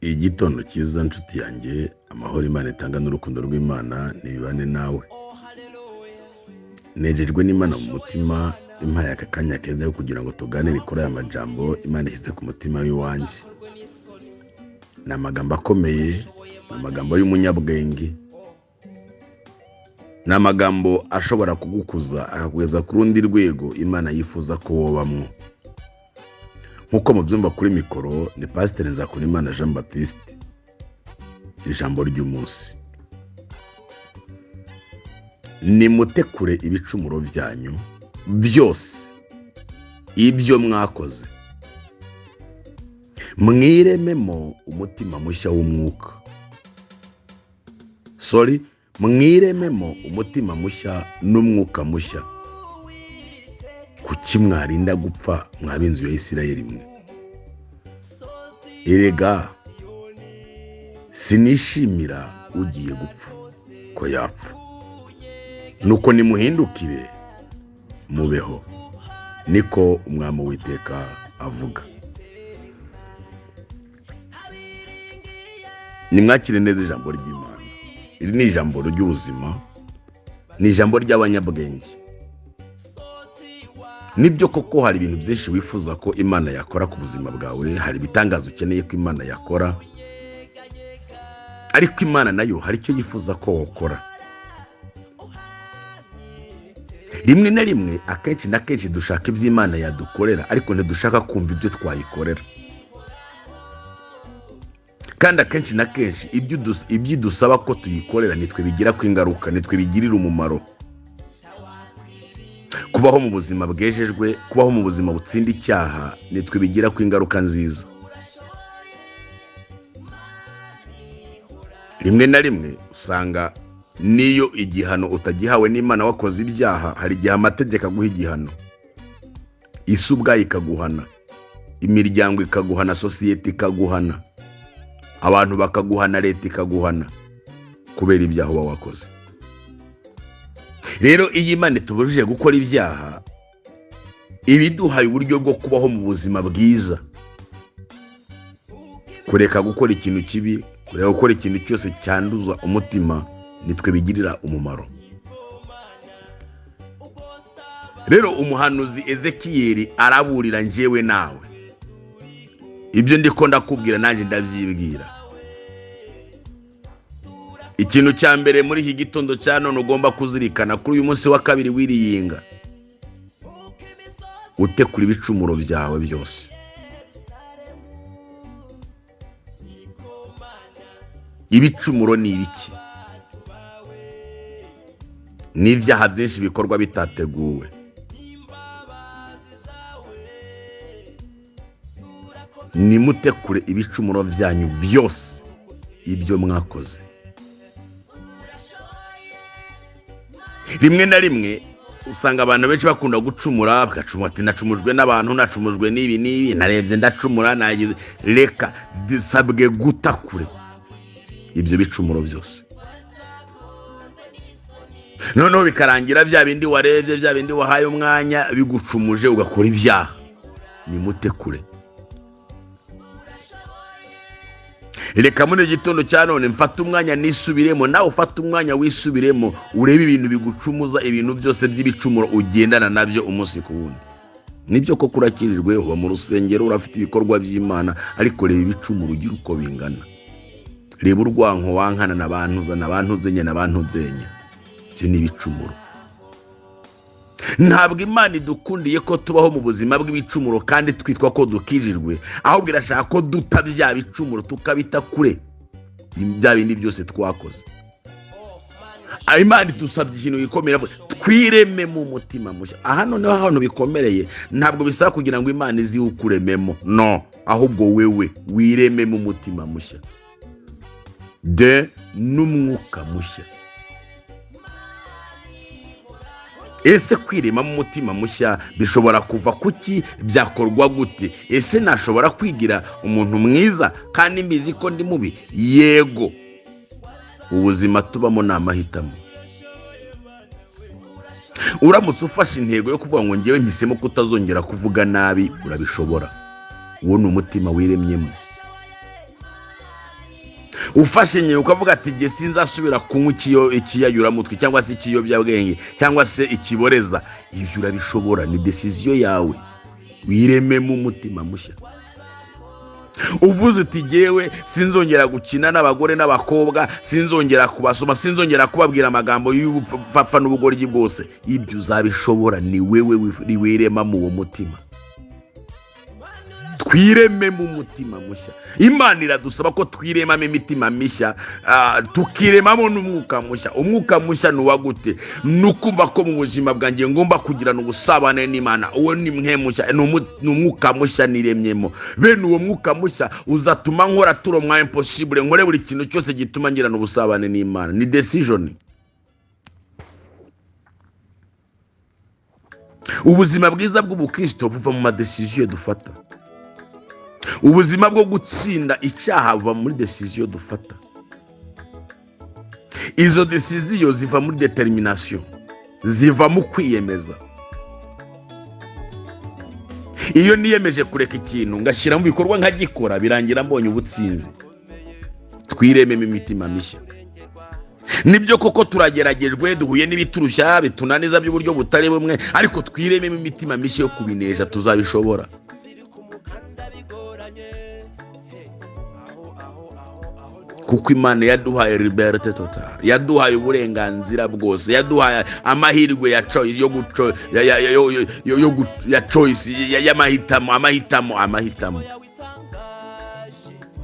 Igitondo cyiza nshuti yanjye, amahoro Imana itanga n'urukundo rw'Imana nibibane nawe. Nejejwe n'Imana mu mutima, impaye aka kanya keza kugira ngo tuganire kuri aya majambo Imana ishyize ku mutima w'iwanje. Ni amagambo akomeye, ni amagambo y'umunyabwenge, ni amagambo ashobora kugukuza akakugeza ku rundi rwego Imana yifuza ko wobamwo. Nkuko mubyumva kuri mikoro, ni Pasiteri Nzakundimana Jean Baptiste. Ijambo ry'Umusi. Nimutekure ibicumuro byanyu byose ibyo mwakoze, mwirememo umutima mushya w'umwuka. Mwirememo umutima mushya n'umwuka mushya. Kuki mwarinda gupfa mwab'inzu ya Isirayeli mwe? Erega sinishimira ugiye gupfa ko yapfa. Nuko nimuhindukire mubeho, niko umwami w'Iteka avuga. Nimwakire neza ijambo ry'Imana. Iri ni ijambo ry'ubuzima, ni ijambo ry'abanyabwenge. Nibyo koko hari ibintu byinshi wifuza ko Imana yakora ku buzima bwawe, hari ibitangazo ukeneye ko Imana yakora, ariko Imana nayo hari icyo yifuza ko wakora. Rimwe na rimwe, akenshi na kenshi dushaka iby'Imana yadukorera, ariko ntidushaka kumva ibyo twayikorera. Kandi akenshi na kenshi ibyo dusaba ko tuyikorera nitwe bigira ku ingaruka, nitwe bigirira umumaro. Kubaho mu buzima bwejejwe, kubaho mu buzima butsinda icyaha, nitwe bigira ku ingaruka nziza. Rimwe na rimwe usanga niyo igihano utagihawe n'Imana wakoze ibyaha, hari igihe amategeko aguha igihano. Isi ubwayo ikaguhana, imiryango ikaguhana, sosiyete ikaguhana, abantu bakaguhana, leta ikaguhana kubera ibyaha uba wakoze. Rero iyo Imana itubujije gukora ibyaha, ibiduhaye uburyo bwo kubaho mu buzima bwiza, kureka gukora ikintu kibi, kureka gukora ikintu cyose cyanduza umutima, nitwe bigirira umumaro. Rero umuhanuzi Ezekeli araburira njyewe nawe. Ibyo ndiko ndakubwira nanjye ndabyibwira. Ikintu cya mbere muri iki gitondo cya none ugomba kuzirikana kuri uyu munsi wa kabiri wiriyinga, utekura ibicumuro byawe byose. Ibicumuro ni ibiki? Ni ibyaha byinshi bikorwa bitateguwe. Nimutekure ibicumuro byanyu byose ibyo mwakoze. Rimwe na rimwe usanga abantu benshi bakunda gucumura, bagacumura ati nacumujwe n'abantu, nacumujwe n'ibi, narebye ndacumura, nagize. Reka dusabwe gutakure ibyo bicumuro byose. Noneho bikarangira bya bindi warebye, bya bindi wahaye umwanya bigucumuje ugakora ibyaha. Nimutekure. Reka muri gitondo cya none mfata umwanya nisubiremo, nawe ufata umwanya wisubiremo, urebe ibintu bigucumuza, ibintu byose by'ibicumuro ugendana nabyo umunsi ku wundi. Nibyo ko kurakirijwe, uba mu rusengero, urafite ibikorwa by'Imana, ariko reba ibicumuro ugira uko bingana. Reba urwanko wankana n'abantu zenya. Ibyo ni ibicumuro. Ntabwo Imana idukundiye ko tubaho mu buzima bw'ibicumuro kandi twitwa ko dukijijwe, ahubwo irashaka ko duta bya bicumuro tukabita kure bya bindi byose twakoze. Imana idusabye ikintu gikomera, twireme mu mutima mushya. Aha noneho ahantu bikomereye, ntabwo bisaba kugira ngo Imana iziwukurememo, no, ahubwo wewe wireme mu mutima mushya n'umwuka mushya. ese kwirema mu mutima mushya bishobora kuva kuki, byakorwa gute? Ese nashobora kwigira umuntu mwiza kandi mbizi ko ndi mubi? Yego, ubuzima tubamo ni amahitamo. Uramutse ufashe intego yo kuvuga ngo ngewe mpisemo kutazongera kuvuga nabi, urabishobora. Uwo ni umutima wiremyemo. Ufashe nyine ukavuga ati nge sinzasubira kunywa ikiyayuramutwe cyangwa se ikiyobyabwenge cyangwa se ikiboreza, ibyo urabishobora. Ni decision yawe, wirememo umutima mushya. Uvuze uti ngewe sinzongera gukina n'abagore n'abakobwa, sinzongera kubasoma, sinzongera kubabwira amagambo y'ubupfapfa n'ubugoryi bwose, ibyo uzabishobora. Ni wewe wirema mu uwo mutima. Twireme mu mutima mushya. Imana iradusaba ko twiremamo imitima mishya, tukiremamo n'umwuka mushya. Umwuka mushya ni uwagute? Nukumva ko mu buzima bwanjye ngomba kugirana ubusabane n'Imana. Uwo ni mwe mushya, ni umwuka mushya niremyemo. Bene uwo mwuka mushya uzatuma nkora turomwa impossible, nkore buri kintu cyose gituma ngirana ubusabane n'Imana. Ni decision. Ubuzima bwiza bw'ubukristo buva mu madecision dufata. Ubuzima bwo gutsinda icyaha buva muri decision dufata. Izo decision ziva muri determination, ziva mu kwiyemeza. Iyo niyemeje kureka ikintu ngashyira mu bikorwa nkagikora, birangira mbonye ubutsinzi. Twirememo imitima mishya. Nibyo koko turageragejwe, duhuye n'ibiturushya bitunaniza by'uburyo butari bumwe, ariko twirememo imitima mishya yo kubinesha, tuzabishobora. Kuko Imana yaduhaye liberté totale, yaduhaye uburenganzira bwose, yaduhaye amahirwe ya choice ya choice y'amahitamo.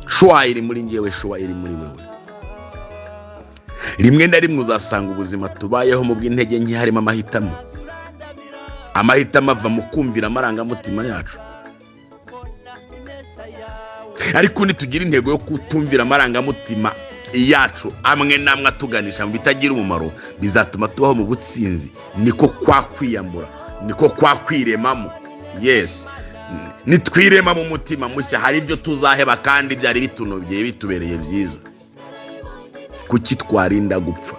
Shwa iri muri ngewe, shwa iri muri wewe. Rimwe na rimwe uzasanga ubuzima tubayeho mu bw'intege nke harimo amahitamo. Amahitamo ava mu kumvira amarangamutima yacu. Ariko nitugira intego yo kutumvira amarangamutima yacu amwe namwe atuganisha mu bitagira umumaro, bizatuma tubaho mu butsinzi. Niko kwa kwiyambura, niko kwa kwiremamo. Yes, nitwirema mu mutima mushya, hari ibyo tuzaheba kandi byari bitunobye bitubereye byiza. Kuki twarinda gupfa?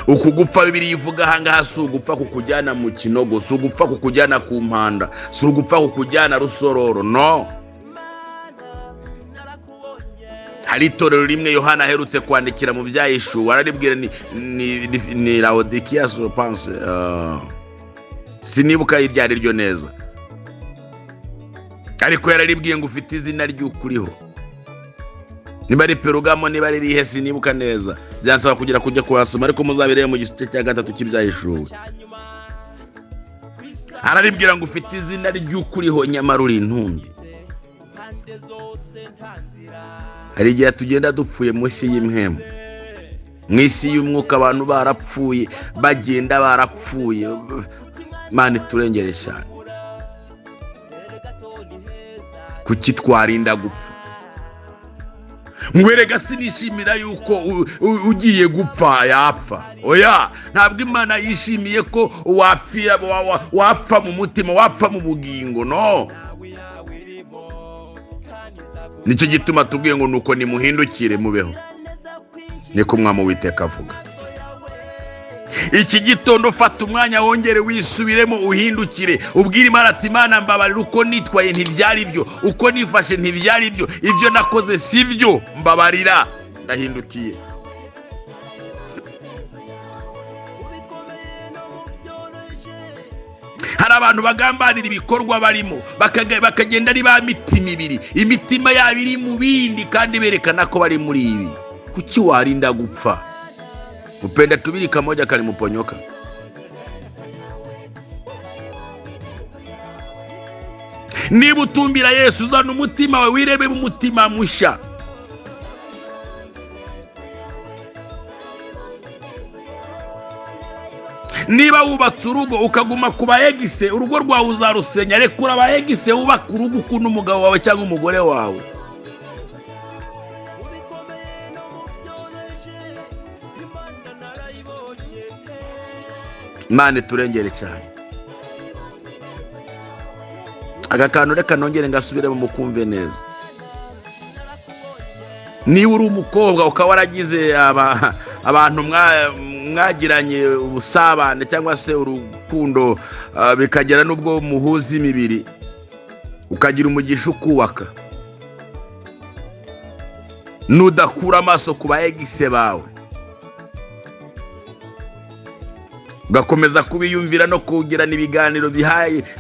Uku gupfa Bibiliya ivuga ahangaha si ugupfa kukujyana mu kinogo, si ugupfa kukujyana ku mpanda, si ugupfa kukujyana rusororo. No, hari itorero rimwe Yohana aherutse kwandikira mu byayishu, araribwira ni Laodikia je pense, sinibuka iryari ryo neza, ariko yararibwiye ngo ufite izina ry'ukuriho. Niba ari Perugamo, niba ari rihe sinibuka neza, byansaba kujya kuhasoma, ariko muzabirebe mu gice cya 3 cy'ibyayishuwe. Araribwira ngo ufite izina ry'ukuriho nyamara uri intumbi. Hari igihe tugenda dupfuye munsi y'imhemu, mu isi y'umwuka abantu barapfuye, bagenda barapfuye. Imana iturengere cyane. Kuki twarinda gupfa? Ngwerega sinishimira yuko ugiye gupfa yapfa. Oya, ntabwo Imana yishimiye ko wapfa mu mutima, wapfa mu bugingo. No, nicyo gituma tubwiye ngo nuko nimuhindukire mubeho, niko Umwami Uwiteka avuga. Iki gitondo fata umwanya wongere wisubiremo, uhindukire, ubwire Imana ati Imana mbabarira, uko nitwaye ntibyari byo, uko nifashe ntibyari byo, ibyo nakoze si byo, mbabarira, ndahindukiye. Hari abantu bagambanira ibikorwa barimo, bakagenda ari ba mitima ibiri, imitima yabo iri mu bindi kandi berekana ko bari muri ibi. Kuki warinda gupfa? Upenda tubiri kamoja kalimuponyoka. Niba utumbira Yesu, uzana umutima wawe, wirebe mu mutima mushya. Niba wubatse urugo ukaguma kubayegise, urugo rwawe uzarusenya. Rekura abayegise, wubaka urugo ukunda umugabo wawe cyangwa umugore wawe. Imana turengere cyane. Aga kantu reka nongere ngasubire mu mukumve neza. Niba uri umukobwa ukaba waragize abantu mwagiranye ubusabane cyangwa se urukundo bikagera n'ubwo muhuza imibiri, ukagira umugisha ukubaka, nudakura amaso ku bayegise bawe, ugakomeza kubiyumvira no kugirana ibiganiro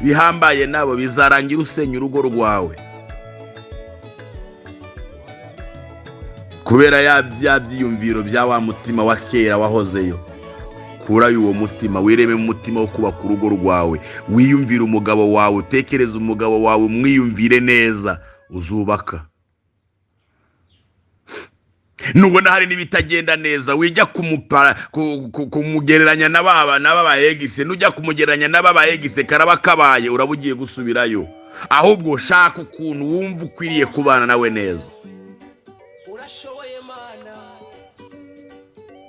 bihambaye nabo, bizarangira usenya urugo rwawe kubera bya byiyumviro bya wa mutima wa kera wahozeyo. Kurayo uwo mutima, wireme mu mutima wo kubaka urugo rwawe, wiyumvire umugabo wawe, utekereze umugabo wawe, mwiyumvire neza, uzubaka. Nubona hari n'ibitagenda neza, wijya kumugereranya n'aba egise, nujya kumugereranya n'aba egise karaba kabaye, urabugiye gusubirayo. Ahubwo shaka ukuntu wumva ukwiriye kubana nawe neza,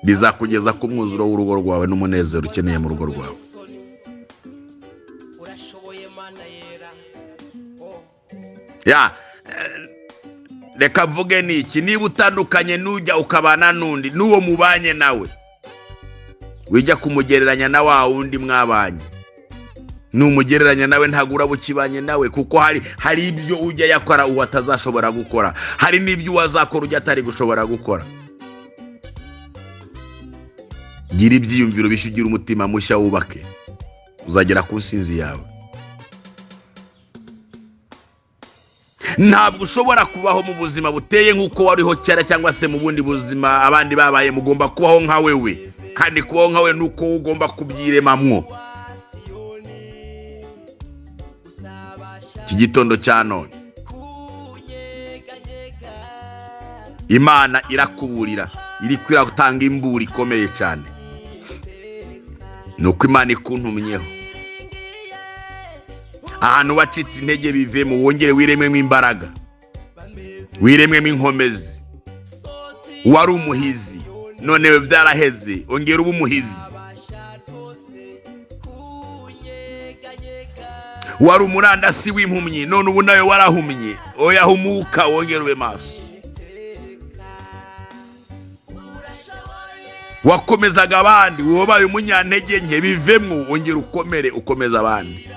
bizakugeza ku mwuzuro w'urugo rwawe n'umunezero ukeneye mu rugo rwawe. Reka mvuge niki, niba utandukanye nujya ukabana n'undi, n'uwo mubanye nawe, wijya kumugereranya na wa wundi mwabanye. Numugereranya nawe ntago urabukibanye nawe, kuko hari ibyo ujya yakora uwo atazashobora gukora, hari n'ibyo wazakora ujya atari gushobora gukora. Gira ibyiyumviro bishya, ugira umutima mushya, wubake, uzagera ku nsinzi yawe. Ntabwo ushobora kubaho mu buzima buteye nk'uko wariho kera cyangwa se mu bundi buzima abandi babaye. Mugomba kubaho nka wewe, kandi kubaho nka we nuko ugomba kubyiremamwo. Iki gitondo cya none Imana irakuburira, iri kwiragutanga imburi ikomeye cyane. Nuko Imana ikuntumyeho, ahantu wacitse intege bivemo, wongere wirememo imbaraga, wirememo inkomezi. Wari umuhizi, none we byaraheze, ongera ube umuhizi. Wari umurandasi w'impumyi, none ubu nawe warahumye, oya humuka, wongere ube maso. Wakomezaga abandi, wabaye umunyantege nke, bivemo, wongere ukomere, ukomeza abandi.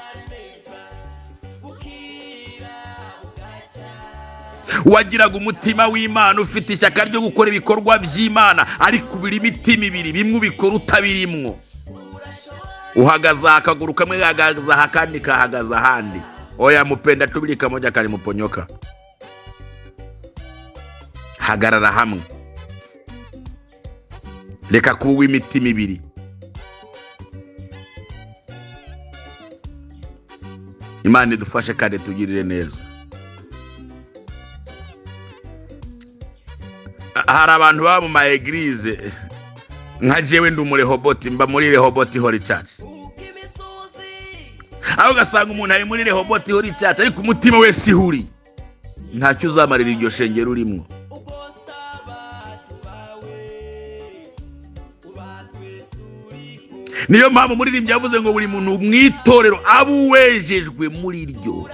Wagiraga umutima w'Imana, ufite ishyaka ryo gukora ibikorwa by'Imana, ariko ubira imitima ibiri, bimwe ubikora utabirimwo. Uhagaze akaguru kamwe gahagaze akandi kahagaze ahandi. Oya mupenda tubiri kamoja kali muponyoka. Hagarara hamwe, reka kuba imitima ibiri. Imana idufashe kandi tugirire neza. Hari abantu baba mu ma eglise, nka jewe ndi umurehoboti, mba muri rehoboti hori church. Aho gasanga umuntu ari muri rehoboti hori church, ariko umutima we sihuri, ntacyo uzamarira iryo shengero urimo. Niyo mpamvu umuririmbyi yavuze ngo buri muntu mwitorero abuwejejwe muri ryo.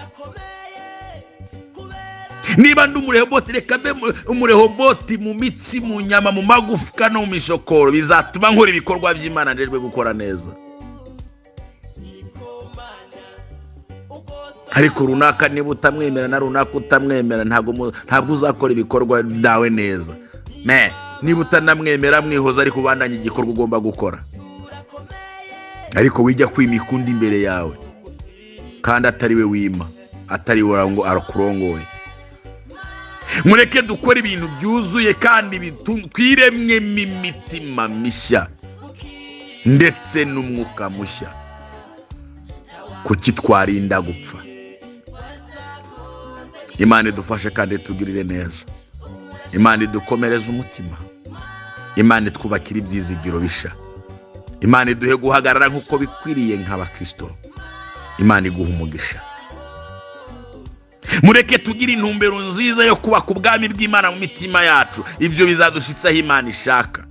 Niba ndi umurehoboti, reka mbe umurehoboti mu mitsi, mu nyama, mu magufwa no mu mishokoro, bizatuma nkora ibikorwa by'Imana ndejwe gukora neza. Ariko runaka niba utamwemera na runaka utamwemera, ntabwo uzakora ibikorwa byawe neza. Niba utanamwemera mwihoza, ariko ubandanye igikorwa ugomba gukora. Ariko wijya kwimika undi imbere yawe, kandi atari we wima, atari we ngo arakurongoye. Mureke dukora ibintu byuzuye kandi twiremwemo imitima mishya ndetse n'umwuka mushya, kuki twarinda gupfa. Imana idufashe kandi tugirire neza. Imana idukomereze umutima. Imana twubakira ibyizigiro bisha. Imana iduhe guhagarara nk'uko bikwiriye nk'abakristo. Imana iguha umugisha. Mureke tugire intumbero nziza yo kubaka ubwami bw'Imana mu mitima yacu. Ibyo bizadushitsaho Imana ishaka.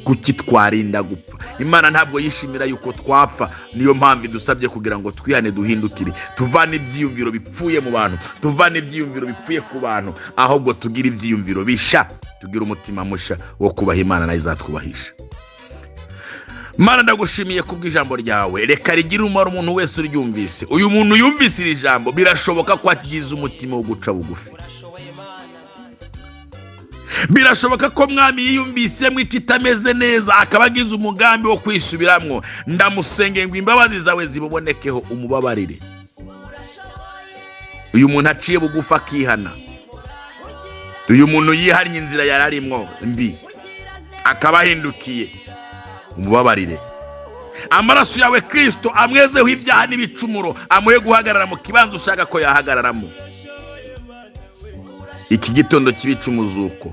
kuki twarinda gupfa? Imana ntabwo yishimira yuko twapfa, niyo mpamvu idusabye kugira ngo twihane duhindukire, tuvane ibyiyumviro bipfuye mu bantu, tuvane ibyiyumviro bipfuye ku bantu, ahubwo tugira ibyiyumviro bisha, tugira umutima musha wo kubaha Imana nayo izatwubahisha. Mana ndagushimiye kubw'ijambo ryawe, reka rigire umumaro umuntu wese uryumvise. Uyu muntu yumvise iri jambo birashoboka ko agize umutima wo guca bugufi, birashoboka ko mwami yiyumvisemo ikitameze neza akaba agize umugambi wo kwisubiramwo. Ndamusengeye ngo imbabazi zawe zimubonekeho, umubabarire. Uyu muntu aciye bugufi akihana, uyu muntu yihannye inzira yararimwo mbi akaba ahindukiye, umubabarire. Amaraso yawe Kristo amwezeho ibyaha n'ibicumuro, amuhe guhagarara mu kibanza ushaka ko yahagararamo. Iki gitondo cy'ibicumuzuko,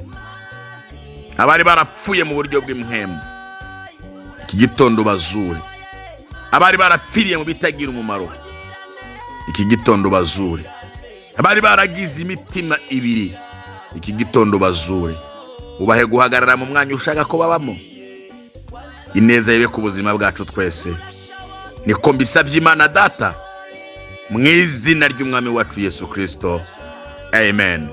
abari barapfuye mu buryo bw'imhemu, iki gitondo bazure. Abari barapfiriye mu bitagira umumaro, iki gitondo bazure. Abari baragize imitima ibiri, iki gitondo bazure. Ubahe guhagarara mu mwanya ushaka ko babamo. Ineza ibe ku buzima bwacu twese, niko mbisabye Imana Data, mu izina ry'umwami wacu Yesu Kristo, amen.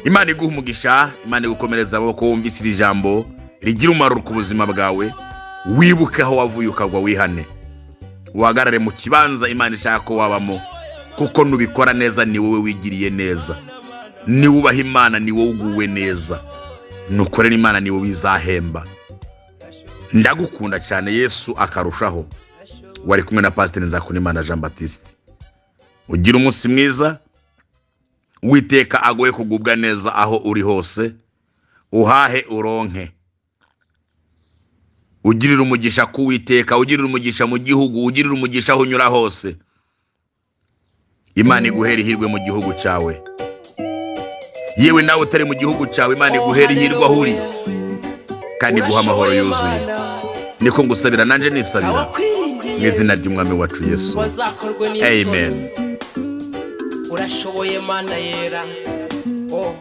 Imana iguha umugisha, Imana igukomereza amaboko wumvise iri jambo, rigira umumaro ku buzima bwawe. Wibuke aho wavuye ukagwa, wihane, uhagarare mu kibanza Imana ishaka ko wabamo, kuko nubikora neza ni wowe wigiriye neza, ni wubaha Imana ni wowe uguwe neza, nukorera Imana ni wowe izahemba. Ndagukunda cyane, Yesu akarushaho. Wari kumwe na Pastor Nzakundimana Jean Baptiste. Ugira umunsi mwiza, Uwiteka agoye kugubwa neza aho uri hose, uhahe uronke. Ugirira umugisha ku Uwiteka, ugirira umugisha mu gihugu, ugirira umugisha aho unyura hose. Imana iguhere ihirwe mu gihugu cyawe. Yewe nawe utari mu gihugu cyawe, Imana iguhere ihirwe aho uri, kandi guha amahoro yuzuye. Niko ngusabira nanje nisabira mu izina ry'umwami wacu Yesu, amen. Urashoboye Mana yera, oh.